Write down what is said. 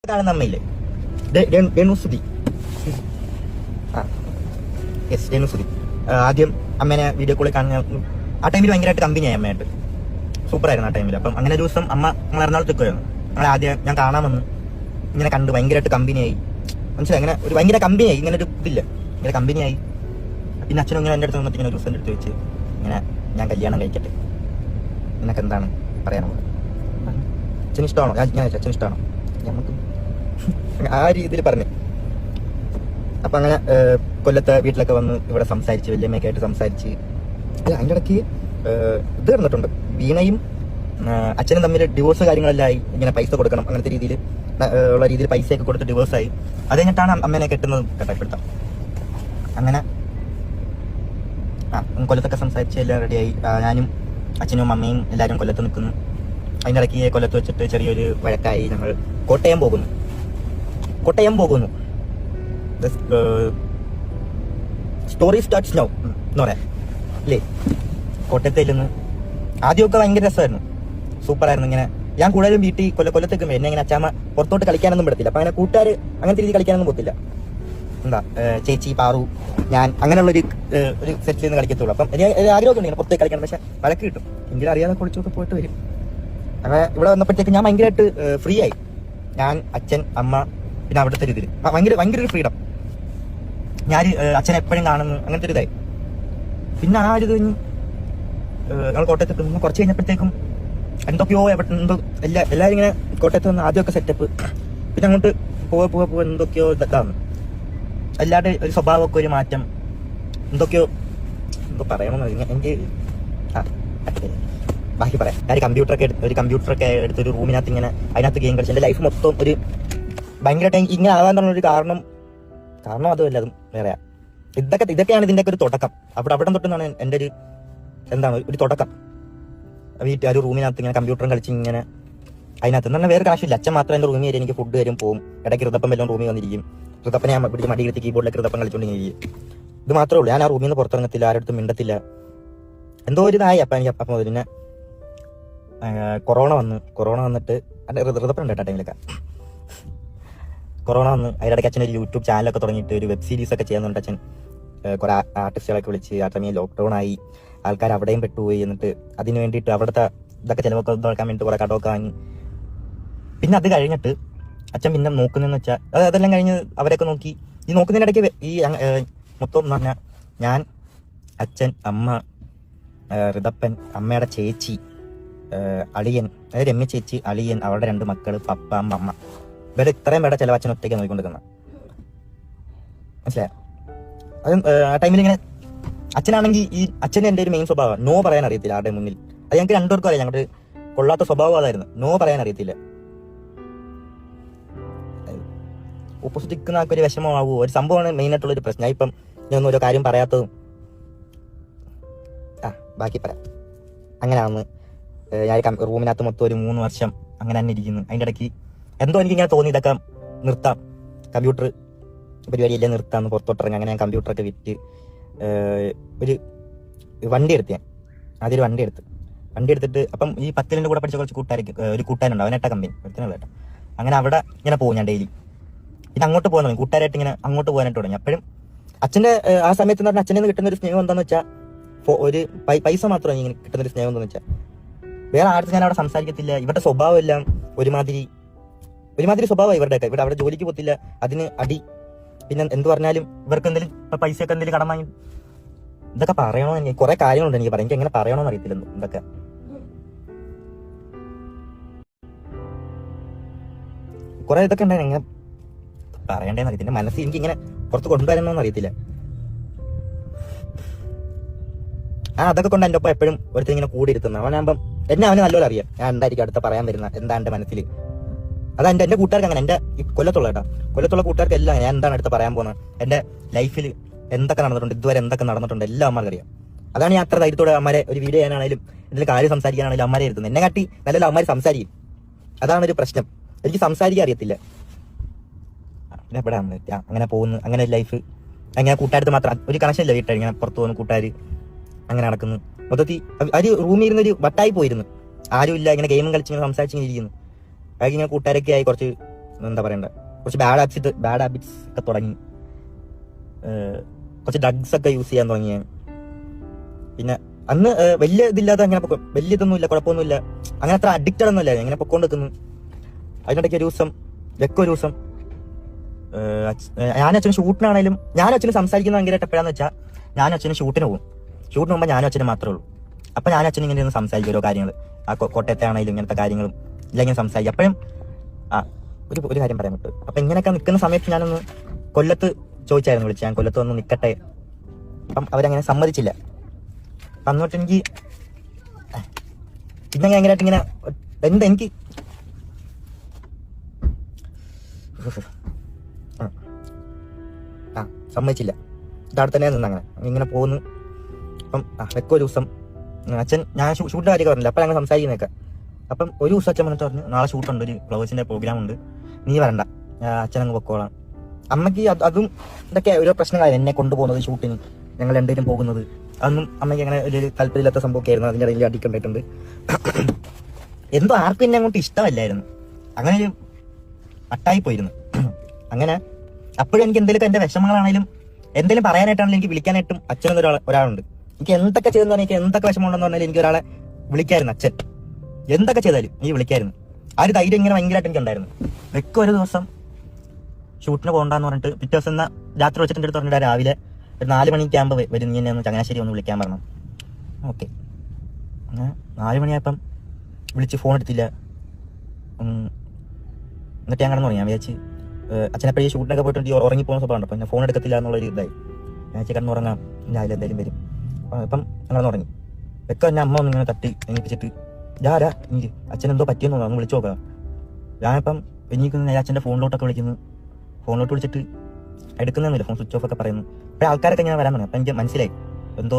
കാണുന്ന അമ്മയില്ലേ, രേണുസുതി. യെസ്, രേണുസുതി. ആദ്യം അമ്മേനെ വീഡിയോ കോളിൽ കാണുന്ന ആ ടൈമിൽ ഭയങ്കരമായിട്ട് കമ്പനിയായി അമ്മയായിട്ട്. സൂപ്പറായിരുന്നു ആ ടൈമിൽ. അപ്പം അങ്ങനെ ഒരു ദിവസം അമ്മ ഞങ്ങൾ എറണാകുളത്ത് നിൽക്കുമായിരുന്നു. ഞങ്ങൾ ആദ്യം ഞാൻ കാണാമെന്ന് ഇങ്ങനെ കണ്ട് ഭയങ്കരമായിട്ട് കമ്പനിയായി. മനസ്സിലായി, അങ്ങനെ ഒരു ഭയങ്കര കമ്പനിയായി. ഇങ്ങനെ ഒരു ഇതില്ല, ഇങ്ങനെ കമ്പനിയായി. പിന്നെ അച്ഛനും ഇങ്ങനെ എൻ്റെ അടുത്ത് വന്നിട്ട് ഇങ്ങനെ ഒരു ദിവസം എടുത്ത് വെച്ച് ഇങ്ങനെ ഞാൻ കല്യാണം കഴിക്കട്ടെ, നിനക്ക് എന്താണ് പറയാനുള്ളത്, അച്ഛന് ഇഷ്ടമാണോ, ഞാൻ അച്ഛന് ഇഷ്ടമാണോ, നമുക്ക് ആ രീതിയിൽ പറഞ്ഞു. അപ്പം അങ്ങനെ കൊല്ലത്തെ വീട്ടിലൊക്കെ വന്ന് ഇവിടെ സംസാരിച്ച് വല്യമ്മയൊക്കെ ആയിട്ട് സംസാരിച്ച്. അല്ല, അതിൻ്റെ ഇടയ്ക്ക് ഇത് കിടന്നിട്ടുണ്ട്. വീണയും അച്ഛനും തമ്മിൽ ഡിവോഴ്സ് കാര്യങ്ങളെല്ലാം ആയി. ഇങ്ങനെ പൈസ കൊടുക്കണം അങ്ങനത്തെ രീതിയിൽ ഉള്ള രീതിയിൽ പൈസയൊക്കെ കൊടുത്ത് ഡിവോഴ്സായി. അത് കഴിഞ്ഞിട്ടാണ് അമ്മേനെ കെട്ടുന്നത് കേട്ടപ്പെടുത്താം. അങ്ങനെ കൊല്ലത്തൊക്കെ സംസാരിച്ച് എല്ലാം റെഡിയായി. ഞാനും അച്ഛനും അമ്മയും എല്ലാവരും കൊല്ലത്ത് നിൽക്കുന്നു. അതിൻ്റെ ഇടയ്ക്ക് കൊല്ലത്ത് വെച്ചിട്ട് ചെറിയൊരു വഴക്കായി. ഞങ്ങൾ കോട്ടയം പോകുന്നു. സ്റ്റോറി സ്റ്റാർട്ട്സ് നൗ എന്ന് പറയാം അല്ലേ. കോട്ടയത്ത് ചെല്ലുന്നു. ആദ്യമൊക്കെ ഭയങ്കര രസമായിരുന്നു, സൂപ്പറായിരുന്നു. ഇങ്ങനെ ഞാൻ കൂടുതലും വീട്ടിൽ കൊല്ലത്തേക്ക് എന്നെ ഇങ്ങനെ അച്ചാമ്മ പുറത്തോട്ട് കളിക്കാനൊന്നും പറ്റത്തില്ല. അപ്പം അങ്ങനെ കൂട്ടുകാർ അങ്ങനത്തെ രീതി കളിക്കാനൊന്നും പോകത്തില്ല. എന്താ ചേച്ചി, പാറു, ഞാൻ അങ്ങനെയുള്ളൊരു സെറ്റിൽ നിന്ന് കളിക്കത്തുള്ളൂ. അപ്പം എനിക്ക് ആഗ്രഹമൊക്കെ ഉണ്ട് ഇങ്ങനെ പുറത്തേക്ക് കളിക്കണം. പക്ഷെ വഴക്ക് കിട്ടും. എങ്കിലും അറിയാതെ കുളിച്ചൊക്കെ പോയിട്ട് വരും. അങ്ങനെ ഇവിടെ വന്നപ്പോഴത്തേക്ക് ഞാൻ ഭയങ്കരമായിട്ട് ഫ്രീ ആയി. ഞാൻ, അച്ഛൻ, അമ്മ, പിന്നെ അവിടുത്തെ രീതിയിൽ ഭയങ്കര ഒരു ഫ്രീഡം. ഞാൻ അച്ഛനെ എപ്പോഴും കാണുന്നു, അങ്ങനത്തെ ഒരു ഇതായി. പിന്നെ ആ ഒരു ഇത് കഴിഞ്ഞ് ഞങ്ങൾ കോട്ടയത്ത് പിന്നെ കുറച്ച് കഴിഞ്ഞപ്പോഴത്തേക്കും എന്തൊക്കെയോ എന്തോ എല്ലാവരും ഇങ്ങനെ കോട്ടയത്ത് വന്ന് ആദ്യമൊക്കെ സെറ്റപ്പ്. പിന്നെ അങ്ങോട്ട് പോവാ എന്തൊക്കെയോ ഇതാണ്. എല്ലാവരുടെ ഒരു സ്വഭാവമൊക്കെ ഒരു മാറ്റം, എന്തൊക്കെയോ എന്തോ പറയണമെന്ന് എനിക്ക് ബാക്കി പറയാം. ഞാൻ കമ്പ്യൂട്ടറൊക്കെ എടുത്തൊരു റൂമിനകത്ത് ഇങ്ങനെ അതിനകത്ത് ഗെയിം കളിച്ച് എൻ്റെ ലൈഫ് മൊത്തം ഒരു ഭയങ്കരമായിട്ട് ഇങ്ങനെ ആവാൻ പറഞ്ഞൊരു കാരണം അതുമല്ല, അതും വേറെയാ. ഇതൊക്കെയാണ് ഇതിൻ്റെയൊക്കെ ഒരു തുടക്കം. അവിടെ തൊട്ടെന്നാണ് എൻ്റെ ഒരു എന്താണ് ഒരു തുടക്കം. ആ ഒരു റൂമിനകത്ത് ഇങ്ങനെ കമ്പ്യൂട്ടറും കളിച്ച് ഇങ്ങനെ അതിനകത്ത് എന്ന് പറഞ്ഞാൽ വേറെ കാശില്ല. അച്ഛൻ മാത്രം എൻ്റെ റൂമിൽ വരും, എനിക്ക് ഫുഡ് വരും, പോകും. ഇടയ്ക്ക് ഋതപ്പം വല്ലതും റൂമിൽ വന്നിരിക്കും. ഋതപ്പനെ ഞാൻ പിടിച്ച് മടിയെടുത്ത് കീബോർഡിലേക്ക് ഋതപ്പം കളിച്ചുകൊണ്ടിരിക്കും. ഇത് മാത്രമേ ഉള്ളൂ. ഞാൻ ആ റൂമിൽ നിന്ന് പുറത്തിറങ്ങത്തില്ല, ആരുടെ മിണ്ടത്തില്ല. എന്തോ ഒരു ഇതായി അപ്പം മുതൽ. പിന്നെ കൊറോണ വന്നിട്ട് ഋതപ്പൻ ഉണ്ട് കേട്ടോ ടൈമിലൊക്കെ. കൊറോണ വന്ന് അതിനിടയ്ക്ക് അച്ഛൻ ഒരു യൂട്യൂബ് ചാനലൊക്കെ തുടങ്ങിയിട്ട് ഒരു വെബ് സീരീസ് ഒക്കെ ചെയ്യുന്നുണ്ട്. അച്ഛൻ കുറെ ആർട്ടിസ്റ്റുകളൊക്കെ വിളിച്ച്. ആ സമയം ലോക്ക്ഡൗൺ ആയി, ആൾക്കാർ അവിടെയും പെട്ടുപോയി. എന്നിട്ട് അതിന് വേണ്ടിയിട്ട് അവിടുത്തെ ഇതൊക്കെ ചിലവൊക്കെ നോക്കാൻ വേണ്ടിയിട്ട് കുറെ കടമൊക്കെ വാങ്ങി. പിന്നെ അത് കഴിഞ്ഞിട്ട് അച്ഛൻ പിന്നെ നോക്കുന്നതെന്ന് വെച്ചാൽ അതെല്ലാം കഴിഞ്ഞ് അവരൊക്കെ നോക്കി. ഈ നോക്കുന്നതിനിടയ്ക്ക് ഈ മൊത്തം എന്ന് പറഞ്ഞാൽ ഞാൻ, അച്ഛൻ, അമ്മ, ഋതപ്പൻ, അമ്മയുടെ ചേച്ചി, അളിയൻ, അതായത് രമ്യ ചേച്ചി, അളിയൻ, അവരുടെ 2 മക്കള്, പപ്പ, അമ്മ, ഇവരെ ഇത്രയും പേരുടെ ചിലവ് അച്ഛൻ ഒറ്റയ്ക്ക് നോക്കിക്കൊണ്ടിരിക്കുന്നത്. മനസ്സിലായോ? അത് ആ ടൈമിൽ ഇങ്ങനെ അച്ഛനാണെങ്കിൽ ഈ അച്ഛൻ്റെ എൻ്റെ ഒരു മെയിൻ സ്വഭാവം നോ പറയാൻ അറിയത്തില്ല ആരുടെ മുന്നിൽ. അത് ഞങ്ങൾക്ക് 2 പേർക്കും അറിയാം. ഞങ്ങളുടെ കൊള്ളാത്ത സ്വഭാവം അതായിരുന്നു, നോ പറയാൻ അറിയത്തില്ല. ഓപ്പോസിറ്റ് നിൽക്കുന്ന ആൾക്കൊരു വിഷമമാവുമോ ഒരു സംഭവമാണ് മെയിനായിട്ടുള്ളൊരു പ്രശ്നം. ഞാൻ ഇപ്പം ഞാനൊന്നും ഓരോ കാര്യം പറയാത്തതും ബാക്കി പറയാം. അങ്ങനെയാണെന്ന് ഞാൻ റൂമിനകത്ത് മൊത്തം ഒരു 3 വർഷം അങ്ങനെ തന്നെ ഇരിക്കുന്നു. അതിൻ്റെ ഇടയ്ക്ക് എന്തോ എനിക്കിങ്ങനെ തോന്നി ഇതൊക്കെ നിർത്താം, കമ്പ്യൂട്ടർ പരിപാടിയെല്ലാം നിർത്താമെന്ന്, പുറത്തോട്ടിറങ്ങി. അങ്ങനെ ഞാൻ കമ്പ്യൂട്ടറൊക്കെ വിറ്റ് ഒരു വണ്ടി എടുത്ത്. ഞാൻ ആദ്യം ഒരു വണ്ടി എടുത്തിട്ട് അപ്പം ഈ 10ന്റെ കൂടെ പഠിച്ച കുറച്ച് ഒരു കൂട്ടുകാരുണ്ട്, അവനേട്ടാ കമ്പനി എടുത്തിനുള്ള കേട്ടോ. അങ്ങനെ അവിടെ ഇങ്ങനെ പോകും ഞാൻ ഡെയിലി. പിന്നെ അങ്ങോട്ട് പോകുന്ന കൂട്ടുകാരായിട്ട് ഇങ്ങനെ അങ്ങോട്ട് പോകാനായിട്ട് തുടങ്ങി. അപ്പോഴും അച്ഛൻ്റെ ആ സമയത്ത് എന്ന് പറഞ്ഞാൽ അച്ഛനെ നിന്ന് കിട്ടുന്ന ഒരു സ്നേഹം എന്താണെന്ന് വെച്ചാൽ ഒരു പൈസ മാത്രമാണ് ഇങ്ങനെ കിട്ടുന്നൊരു സ്നേഹം എന്താണെന്ന് വെച്ചാൽ. വേറെ ആർക്കും ഞാൻ അവിടെ സംസാരിക്കത്തില്ല. ഇവരുടെ സ്വഭാവം എല്ലാം ഒരുമാതിരി സ്വഭാവമാണ് ഇവരുടെയൊക്കെ. ഇവിടെ അവിടെ ജോലിക്ക് പോകത്തില്ല, അതിന് അടി. പിന്നെ എന്ത് പറഞ്ഞാലും ഇവർക്ക് എന്തെങ്കിലും പൈസയൊക്കെ എന്തെങ്കിലും കടം വാങ്ങി. ഇതൊക്കെ പറയണോ, എനിക്ക് കുറെ കാര്യങ്ങളുണ്ട് എനിക്ക് പറയാം. എനിക്ക് എങ്ങനെ പറയണമെന്ന് അറിയത്തില്ല ഇതൊക്കെ. കുറെ ഇതൊക്കെ ഉണ്ടായി, എങ്ങനെ പറയണ്ടേന്ന് അറിയത്തില്ല. മനസ്സിൽ എനിക്ക് ഇങ്ങനെ പുറത്ത് കൊണ്ടുവരണമെന്ന് അറിയത്തില്ല. അതൊക്കെ കൊണ്ട് എൻ്റെ ഒപ്പം എപ്പോഴും ഒരുത്തർ ഇങ്ങനെ കൂടി ഇരുത്തുന്നത് അവനാകുമ്പം അവന് നല്ലപോലെ അറിയാം ഞാൻ എന്തായിരിക്കും അടുത്ത പറയാൻ വരുന്ന, എന്താ എൻ്റെ മനസ്സിൽ. അതാ എൻ്റെ കൂട്ടുകാർക്ക് അങ്ങനെ, എൻ്റെ കൊല്ലത്തുള്ള കൂട്ടുകാർക്ക് എല്ലാം ഞാൻ എന്താണ് അടുത്ത് പറയാൻ പോകുന്നത്, എൻ്റെ ലൈഫിൽ എന്തൊക്കെ നടന്നിട്ടുണ്ട്, ഇതുവരെ എന്തൊക്കെ നടന്നിട്ടുണ്ട് എല്ലാം അമ്മമാർക്ക് അറിയാം. അതാണ് ഞാൻ അത്ര ധൈര്യത്തോടെ അമ്മമാരെ ഒരു വീഡിയോ ചെയ്യാനാണെങ്കിലും എന്തെങ്കിലും കാര്യം സംസാരിക്കാനാണെങ്കിലും അമ്മമാരെ ഇരുത്തുന്നത്. എന്നെ കാട്ടി നല്ലല്ലോ അമ്മമാർ സംസാരിക്കും. അതാണ് ഒരു പ്രശ്നം, എനിക്ക് സംസാരിക്കാൻ അറിയത്തില്ല. പിന്നെ എവിടെ അങ്ങനെ പോകുന്നു, അങ്ങനെ ലൈഫ് അങ്ങനെ കൂട്ടുകാരത്ത് മാത്രം ഒരു കണക്ഷൻ ഇല്ല. വീട്ടിൽ ഇങ്ങനെ പുറത്തു പോകുന്നു കൂട്ടുകാർ, അങ്ങനെ നടക്കുന്നു. മൊത്തത്തിൽ ഒരു റൂമിൽ ഇരുന്നൊരു വട്ടായി പോയിരുന്നു. ആരും ഇല്ല, ഇങ്ങനെ ഗെയിമും കളിച്ചിങ്ങനെ സംസാരിച്ചിങ്ങനെ ഇരിക്കുന്നു. അതൊക്കെ ഇങ്ങനെ കൂട്ടുകാരൊക്കെ ആയി കുറച്ച് എന്താ പറയണ്ട, കുറച്ച് ബാഡ് ഹാബിറ്റ്സ് ഒക്കെ തുടങ്ങി. കുറച്ച് ഡ്രഗ്സ് ഒക്കെ യൂസ് ചെയ്യാൻ തുടങ്ങി. പിന്നെ അന്ന് വലിയ ഇതില്ലാതെ അങ്ങനെ വലിയ ഇതൊന്നുമില്ല, കുഴപ്പമൊന്നുമില്ല, അങ്ങനെ അത്ര അഡിക്റ്റഡ് ഒന്നുമില്ല, ഇങ്ങനെ പൊക്കോണ്ട് നിൽക്കുന്നു. അതിനിടയ്ക്ക് ഒരു ദിവസം ഞാനും അച്ഛനും ഷൂട്ടിനാണേലും ഞാനും അച്ഛനും സംസാരിക്കുന്നത് ഭയങ്കരമായിട്ട് എപ്പോഴാന്ന് വെച്ചാൽ ഞാനും അച്ഛനും ഷൂട്ടിന് പോകുമ്പോൾ ഞാനും അച്ഛനും മാത്രമേ ഉള്ളൂ. അപ്പം ഞാനും അച്ഛനും ഇങ്ങനെ സംസാരിക്കും ഓരോ കാര്യങ്ങൾ, ആ കോട്ടയത്തെ ആണെങ്കിലും ഇങ്ങനത്തെ കാര്യങ്ങളും ഇല്ല ഇങ്ങനെ സംസാരിക്കും. അപ്പോഴും ഒരു കാര്യം പറയാൻ പറ്റും. അപ്പം ഇങ്ങനെയൊക്കെ നിൽക്കുന്ന സമയത്ത് ഞാനൊന്ന് കൊല്ലത്ത് ചോദിച്ചായിരുന്നു, ഞാൻ കൊല്ലത്ത് വന്ന് നിൽക്കട്ടെ. അപ്പം അവരങ്ങനെ സമ്മതിച്ചില്ല. അപ്പം അന്നോട്ട് എനിക്ക് പിന്നെ ഭയങ്കരമായിട്ട് ഇങ്ങനെ എനിക്ക് സമ്മതിച്ചില്ല. ഇതവിടെ തന്നെ നിന്നങ്ങനെ ഇങ്ങനെ പോകുന്നു. അപ്പം ഒരു ദിവസം അച്ഛൻ, ഞാൻ ഷൂട്ടിന്റെ കാര്യമൊക്കെ പറഞ്ഞില്ല, അപ്പം ഞങ്ങൾ സംസാരിക്കുന്നേക്കാം. അപ്പം ഒരു ദിവസം അച്ഛൻ വന്നിട്ട് പറഞ്ഞു, നാളെ ഷൂട്ടുണ്ട്, ഒരു ഫ്ലവേഴ്സിന്റെ പ്രോഗ്രാം ഉണ്ട്, നീ വരണ്ട, അച്ഛൻ അങ്ങ് പൊക്കോളാം. അമ്മയ്ക്ക് അതും ഇതൊക്കെ ഓരോ പ്രശ്നങ്ങളായിരുന്നു, എന്നെ കൊണ്ടുപോകുന്നത് ഷൂട്ടിന്, ഞങ്ങൾ രണ്ടുപേരും പോകുന്നത്. അതൊന്നും അമ്മയ്ക്ക് അങ്ങനെ ഒരു താല്പര്യമില്ലാത്ത സംഭവമൊക്കെ ആയിരുന്നു. അതിൻ്റെ ഇടയിൽ അടിക്കണ്ടായിട്ടുണ്ട്. എന്തോ ആർക്കും എന്നെ അങ്ങോട്ട് ഇഷ്ടമല്ലായിരുന്നു, അങ്ങനെ ഒരു അട്ടായി പോയിരുന്നു. അങ്ങനെ അപ്പോഴും എനിക്ക് എന്തെങ്കിലും എൻ്റെ വിഷമങ്ങളാണെങ്കിലും എന്തെങ്കിലും പറയാനായിട്ടാണെങ്കിലും എനിക്ക് വിളിക്കാനായിട്ടും അച്ഛനൊന്നും ഒരാളുണ്ട്. എനിക്ക് എന്തൊക്കെ ചെയ്തെന്ന് പറഞ്ഞാൽ, എനിക്ക് എന്തൊക്കെ വിഷമമുണ്ടെന്ന് പറഞ്ഞാൽ എനിക്ക് ഒരാളെ വിളിക്കായിരുന്നു. അച്ഛൻ എന്തൊക്കെ ചെയ്താലും എനിക്ക് വിളിക്കായിരുന്നു. ആ ഒരു ധൈര്യം ഇങ്ങനെ ഭയങ്കരമായിട്ട് എനിക്കുണ്ടായിരുന്നു. ഒരു ദിവസം ഷൂട്ടിന് പോകണ്ടെന്ന് പറഞ്ഞിട്ട് പിറ്റേ ദിവസം രാത്രി വെച്ചിട്ട് എൻ്റെ അടുത്ത് പറഞ്ഞിട്ട് രാവിലെ ഒരു 4 മണിക്ക് ആകുമ്പോൾ വരും, നീ എന്നെ ഒന്ന് ചങ്ങനാശ്ശേരി ഒന്ന് വിളിക്കാൻ പറഞ്ഞു. ഓക്കെ, അങ്ങനെ 4 മണിയായപ്പം വിളിച്ച് ഫോൺ എടുത്തില്ല. എന്നിട്ട് ഞാൻ കിടന്നു തുടങ്ങി. ഞാൻ വിചാരിച്ച് അച്ഛനെപ്പോഴും ഈ ഷൂട്ടിനൊക്കെ പോയിട്ട് ഉറങ്ങിപ്പോകുന്ന സ്വഭാവമുണ്ട്. അപ്പം ഞാൻ ഫോൺ എടുക്കത്തില്ല എന്നുള്ളൊരു ഇതായി. ഞാൻ കിടന്ന് ഉറങ്ങാം, രാവിലെ എന്തായാലും വരും. അപ്പം അങ്ങനെ തുടങ്ങി. എന്നെ അമ്മ ഒന്ന് ഇങ്ങനെ തട്ടി എണീപ്പിച്ചിട്ട്, ഞാരാ എനിക്ക് അച്ഛനെന്തോ പറ്റിയെന്ന് തോന്നുന്നു, ഒന്ന് വിളിച്ചു നോക്കാം. ഞാനിപ്പം എണീക്കുന്നു, ഞാൻ അച്ഛൻ്റെ ഫോണിലോട്ടൊക്കെ വിളിക്കുന്നു. ഫോണിലോട്ട് വിളിച്ചിട്ട് എടുക്കുന്നില്ല, ഫോൺ സ്വിച്ച് ഓഫ് ഒക്കെ പറയുന്നു. അപ്പോൾ ആൾക്കാരൊക്കെ ഞാൻ വരാൻ തുടങ്ങി. അപ്പം എനിക്ക് മനസ്സിലായി എന്തോ